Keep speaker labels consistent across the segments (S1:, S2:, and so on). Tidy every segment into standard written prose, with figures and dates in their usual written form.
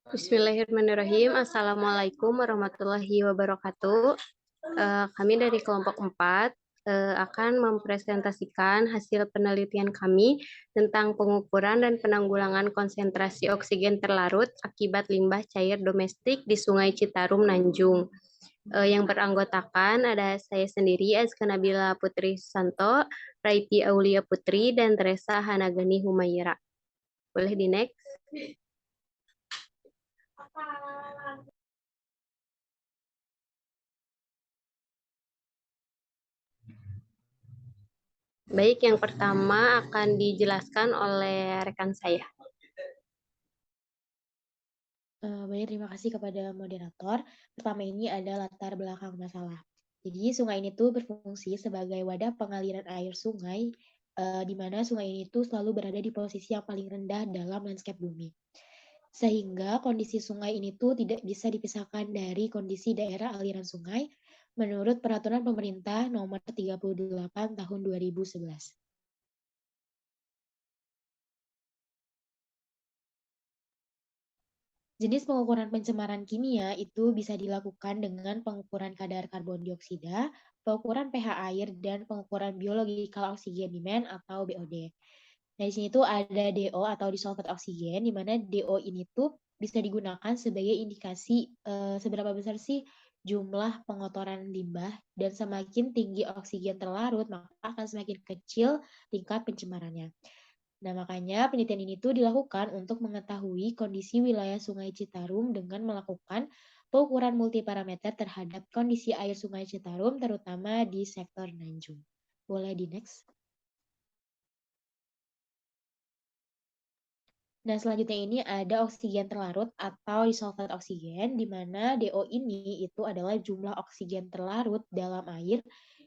S1: Bismillahirrahmanirrahim. Assalamualaikum warahmatullahi wabarakatuh. Kami dari kelompok 4 akan mempresentasikan hasil penelitian kami tentang pengukuran dan penanggulangan konsentrasi oksigen terlarut akibat limbah cair domestik di Sungai Citarum, Nanjung. Yang beranggotakan ada saya sendiri, Azka Nabila Putri Santo, Raiti Aulia Putri, dan Teresa Hanagani Humayra. Boleh di next? Baik, yang pertama akan dijelaskan oleh rekan saya.
S2: Baik, terima kasih kepada moderator. Pertama ini ada latar belakang masalah. Jadi sungai ini tuh berfungsi sebagai wadah pengaliran air sungai, di mana sungai ini tuh selalu berada di posisi yang paling rendah dalam landscape bumi. Sehingga kondisi sungai ini tuh tidak bisa dipisahkan dari kondisi daerah aliran sungai menurut Peraturan Pemerintah Nomor 38 Tahun 2011. Jenis pengukuran pencemaran kimia itu bisa dilakukan dengan pengukuran kadar karbon dioksida, pengukuran pH air, dan pengukuran biological oxygen demand atau BOD. Nah, di sini tuh ada DO atau dissolved oxygen, di mana DO ini tuh bisa digunakan sebagai indikasi seberapa besar sih jumlah pengotoran limbah, dan semakin tinggi oksigen terlarut, maka akan semakin kecil tingkat pencemarannya. Nah, makanya penelitian ini tuh dilakukan untuk mengetahui kondisi wilayah Sungai Citarum dengan melakukan pengukuran multiparameter terhadap kondisi air Sungai Citarum, terutama di sektor Nanjung. Boleh di next. Nah, selanjutnya ini ada oksigen terlarut atau dissolved oksigen, di mana DO ini itu adalah jumlah oksigen terlarut dalam air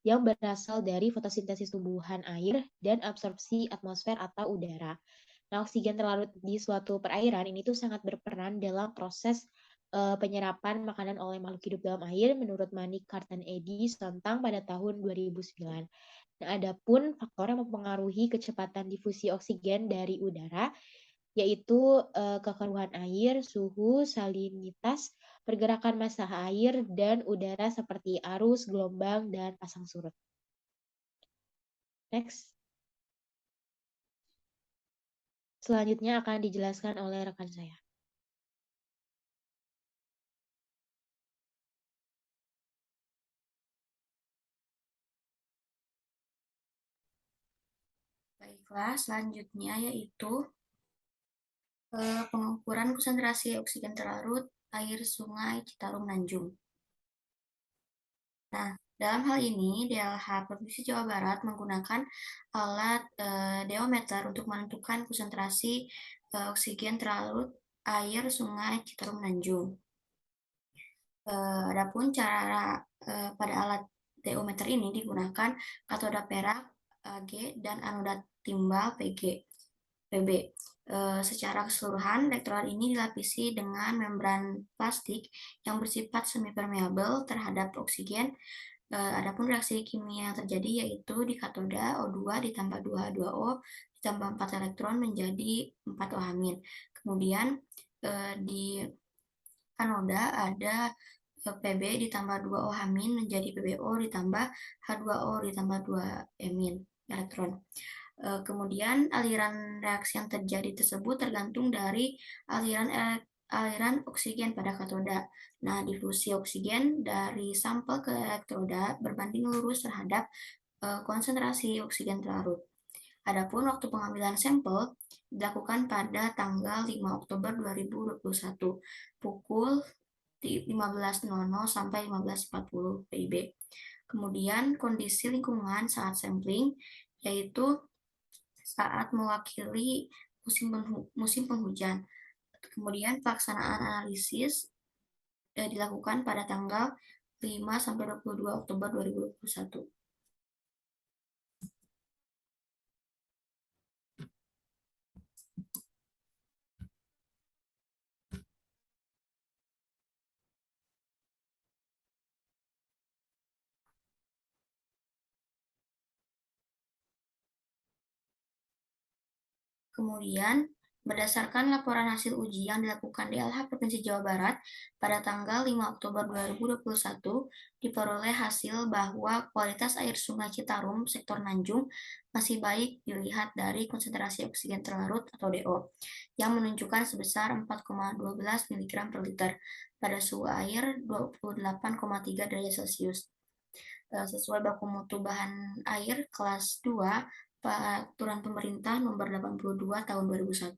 S2: yang berasal dari fotosintesis tumbuhan air dan absorpsi atmosfer atau udara. Nah, oksigen terlarut di suatu perairan ini tuh sangat berperan dalam proses penyerapan makanan oleh makhluk hidup dalam air menurut Manik Cartan Eddy Sontang pada tahun 2009. Nah, adapun faktor yang mempengaruhi kecepatan difusi oksigen dari udara yaitu kekeruhan air, suhu, salinitas, pergerakan massa air, dan udara seperti arus, gelombang, dan pasang surut. Next. Selanjutnya akan dijelaskan oleh rekan saya.
S3: Baiklah, selanjutnya yaitu pengukuran konsentrasi oksigen terlarut air Sungai Citarum Nanjung. Nah, dalam hal ini DLH Provinsi Jawa Barat menggunakan alat deometer untuk menentukan konsentrasi oksigen terlarut air Sungai Citarum Nanjung. Adapun cara pada alat deometer ini digunakan katoda perak AG dan anoda timbal PB. Secara keseluruhan, elektrolit ini dilapisi dengan membran plastik yang bersifat semi-permeabel terhadap oksigen. Adapun reaksi kimia yang terjadi yaitu di katoda O2 ditambah 2H2O ditambah 4 elektron menjadi 4O-. Kemudian di anoda ada Pb ditambah 2O- menjadi PbO ditambah H2O ditambah 2E- elektron. Kemudian aliran reaksi yang terjadi tersebut tergantung dari aliran oksigen pada katoda. Nah, difusi oksigen dari sampel ke elektroda berbanding lurus terhadap konsentrasi oksigen terlarut. Adapun waktu pengambilan sampel dilakukan pada tanggal 5 Oktober 2021 pukul 15.00 sampai 15.40 PIB. Kemudian kondisi lingkungan saat sampling yaitu saat mewakili musim penghujan. Kemudian pelaksanaan analisis dilakukan pada tanggal 5 sampai 22 Oktober 2021. Kemudian Berdasarkan laporan hasil uji yang dilakukan DLH Provinsi Jawa Barat pada tanggal 5 Oktober 2021, diperoleh hasil bahwa kualitas air Sungai Citarum sektor Nanjung masih baik dilihat dari konsentrasi oksigen terlarut atau DO yang menunjukkan sebesar 4,12 mg per liter pada suhu air 28,3 derajat Celcius. Sesuai baku mutu bahan air kelas 2 Peraturan Pemerintah Nomor 82 Tahun 2001,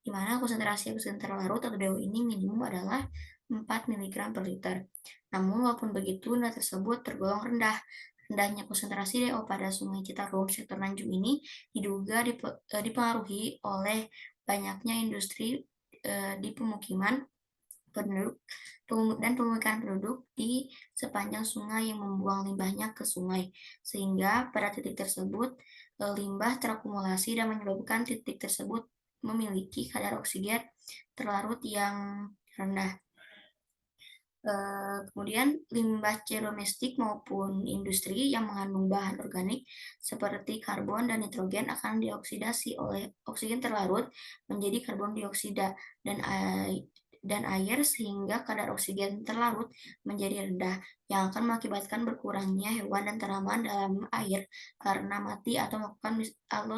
S3: di mana konsentrasi oksigen terlarut atau DO ini minimum adalah 4 mg per liter. Namun, walaupun begitu, nilai tersebut tergolong rendah. Rendahnya konsentrasi DO pada Sungai Citarum sektor Nanjung ini diduga dipengaruhi oleh banyaknya industri di pemukiman penduduk dan pemukiman penduduk di sepanjang sungai yang membuang limbahnya ke sungai, sehingga pada titik tersebut limbah terakumulasi dan menyebabkan titik tersebut memiliki kadar oksigen terlarut yang rendah. Kemudian limbah domestik maupun industri yang mengandung bahan organik seperti karbon dan nitrogen akan dioksidasi oleh oksigen terlarut menjadi karbon dioksida dan air sehingga kadar oksigen terlarut menjadi rendah yang akan mengakibatkan berkurangnya hewan dan tanaman dalam air karena mati atau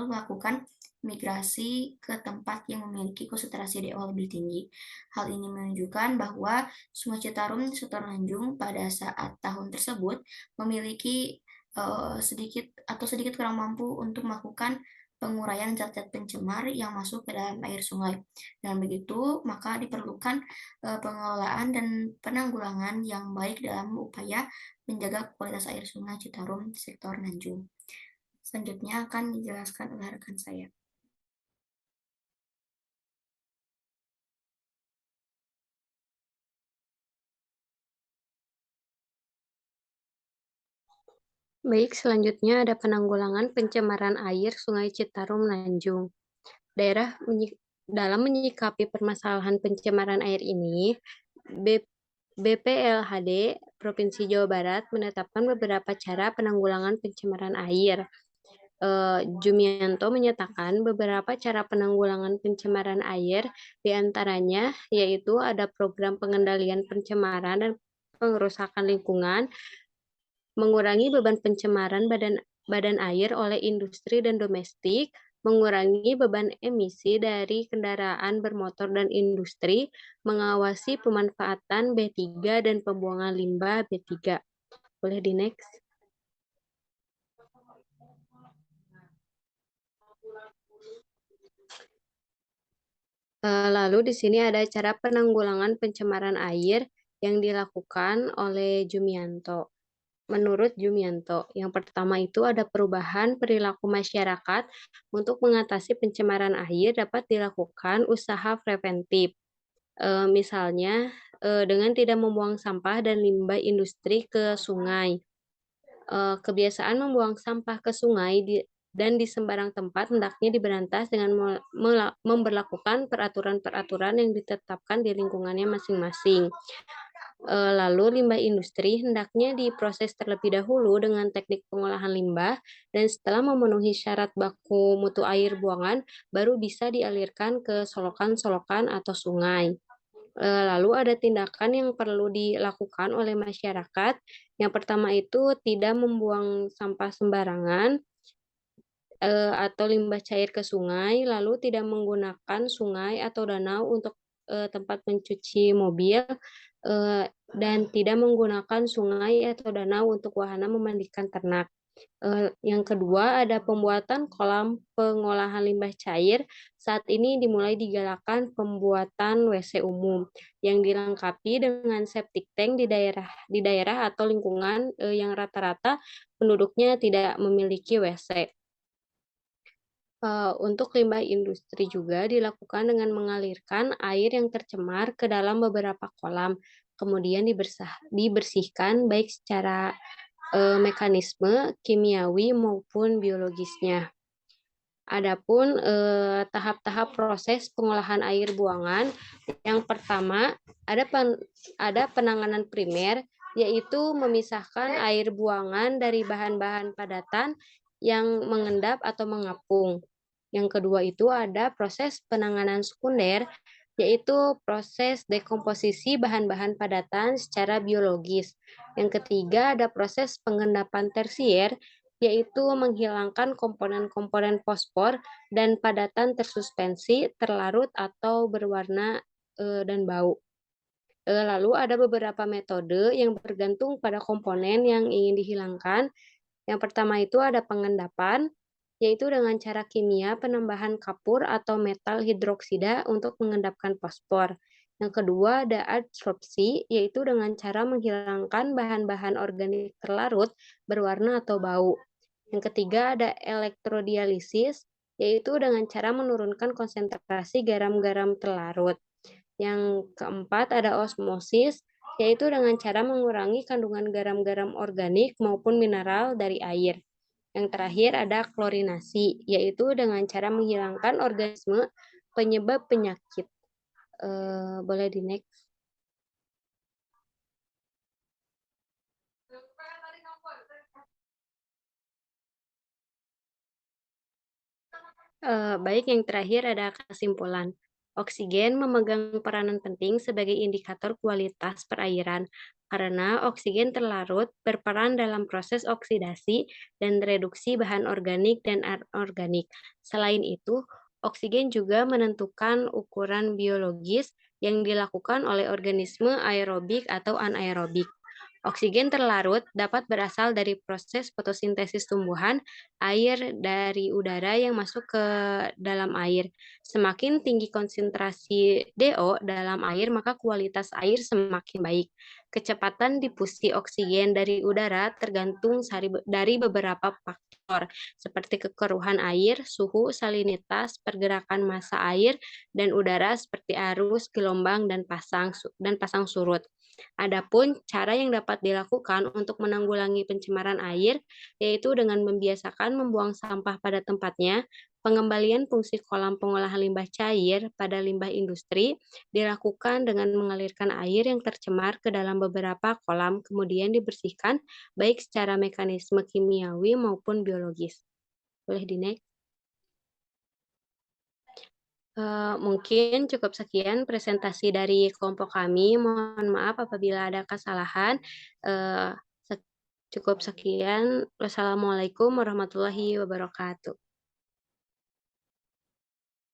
S3: melakukan migrasi ke tempat yang memiliki konsentrasi DO lebih tinggi. Hal ini menunjukkan bahwa Sungai Citarum sektor Tanjung pada saat tahun tersebut memiliki sedikit kurang mampu untuk melakukan penguraian zat-zat pencemar yang masuk ke dalam air sungai. Dan begitu, maka diperlukan pengelolaan dan penanggulangan yang baik dalam upaya menjaga kualitas air Sungai Citarum sektor Tanjung. Selanjutnya akan dijelaskan oleh rekan saya.
S1: Baik, selanjutnya ada penanggulangan pencemaran air Sungai Citarum Nanjung. Dalam menyikapi permasalahan pencemaran air ini, BPLHD Provinsi Jawa Barat menetapkan beberapa cara penanggulangan pencemaran air. Jumianto menyatakan beberapa cara penanggulangan pencemaran air, diantaranya yaitu ada program pengendalian pencemaran dan pengerusakan lingkungan, mengurangi beban pencemaran badan air oleh industri dan domestik, mengurangi beban emisi dari kendaraan bermotor dan industri, mengawasi pemanfaatan B3 dan pembuangan limbah B3. Boleh di next? Lalu di sini ada cara penanggulangan pencemaran air yang dilakukan oleh Jumianto. Menurut Jumianto, yang pertama itu ada perubahan perilaku masyarakat untuk mengatasi pencemaran air dapat dilakukan usaha preventif. Misalnya, dengan tidak membuang sampah dan limbah industri ke sungai. Kebiasaan membuang sampah ke sungai dan di sembarang tempat hendaknya diberantas dengan memberlakukan peraturan-peraturan yang ditetapkan di lingkungannya masing-masing. Lalu limbah industri hendaknya diproses terlebih dahulu dengan teknik pengolahan limbah dan setelah memenuhi syarat baku mutu air buangan baru bisa dialirkan ke solokan-solokan atau sungai. Lalu ada tindakan yang perlu dilakukan oleh masyarakat. Yang pertama itu tidak membuang sampah sembarangan atau limbah cair ke sungai, lalu tidak menggunakan sungai atau danau untuk tempat mencuci mobil, dan tidak menggunakan sungai atau danau untuk wahana memandikan ternak. Yang kedua ada pembuatan kolam pengolahan limbah cair. Saat ini dimulai digalakan pembuatan WC umum yang dilengkapi dengan septic tank di daerah atau lingkungan yang rata-rata penduduknya tidak memiliki WC. Untuk limbah industri juga dilakukan dengan mengalirkan air yang tercemar ke dalam beberapa kolam, kemudian dibersihkan baik secara mekanisme kimiawi maupun biologisnya. Adapun tahap-tahap proses pengolahan air buangan, yang pertama ada penanganan primer, yaitu memisahkan air buangan dari bahan-bahan padatan yang mengendap atau mengapung. Yang kedua itu ada proses penanganan sekunder, yaitu proses dekomposisi bahan-bahan padatan secara biologis. Yang ketiga ada proses pengendapan tersier, yaitu menghilangkan komponen-komponen fosfor dan padatan tersuspensi, terlarut atau berwarna dan bau. Lalu ada beberapa metode yang bergantung pada komponen yang ingin dihilangkan. Yang pertama itu ada pengendapan, yaitu dengan cara kimia penambahan kapur atau metal hidroksida untuk mengendapkan fosfor. Yang kedua ada adsorpsi, yaitu dengan cara menghilangkan bahan-bahan organik terlarut, berwarna atau bau. Yang ketiga ada elektrodialisis, yaitu dengan cara menurunkan konsentrasi garam-garam terlarut. Yang keempat ada osmosis, yaitu dengan cara mengurangi kandungan garam-garam organik maupun mineral dari air. Yang terakhir ada klorinasi, yaitu dengan cara menghilangkan organisme penyebab penyakit. Boleh di next. Baik, yang terakhir ada kesimpulan. Oksigen memegang peranan penting sebagai indikator kualitas perairan karena oksigen terlarut berperan dalam proses oksidasi dan reduksi bahan organik dan anorganik. Selain itu, oksigen juga menentukan ukuran biologis yang dilakukan oleh organisme aerobik atau anaerobik. Oksigen terlarut dapat berasal dari proses fotosintesis tumbuhan, air dari udara yang masuk ke dalam air. Semakin tinggi konsentrasi DO dalam air, maka kualitas air semakin baik. Kecepatan difusi oksigen dari udara tergantung dari beberapa faktor, seperti kekeruhan air, suhu, salinitas, pergerakan massa air, dan udara seperti arus, gelombang, dan pasang surut. Adapun cara yang dapat dilakukan untuk menanggulangi pencemaran air, yaitu dengan membiasakan membuang sampah pada tempatnya, pengembalian fungsi kolam pengolahan limbah cair pada limbah industri dilakukan dengan mengalirkan air yang tercemar ke dalam beberapa kolam, kemudian dibersihkan baik secara mekanisme kimiawi maupun biologis. Boleh di-next? Mungkin cukup sekian presentasi dari kelompok kami. Mohon maaf apabila ada kesalahan. Eee, cukup sekian. Wassalamualaikum warahmatullahi wabarakatuh.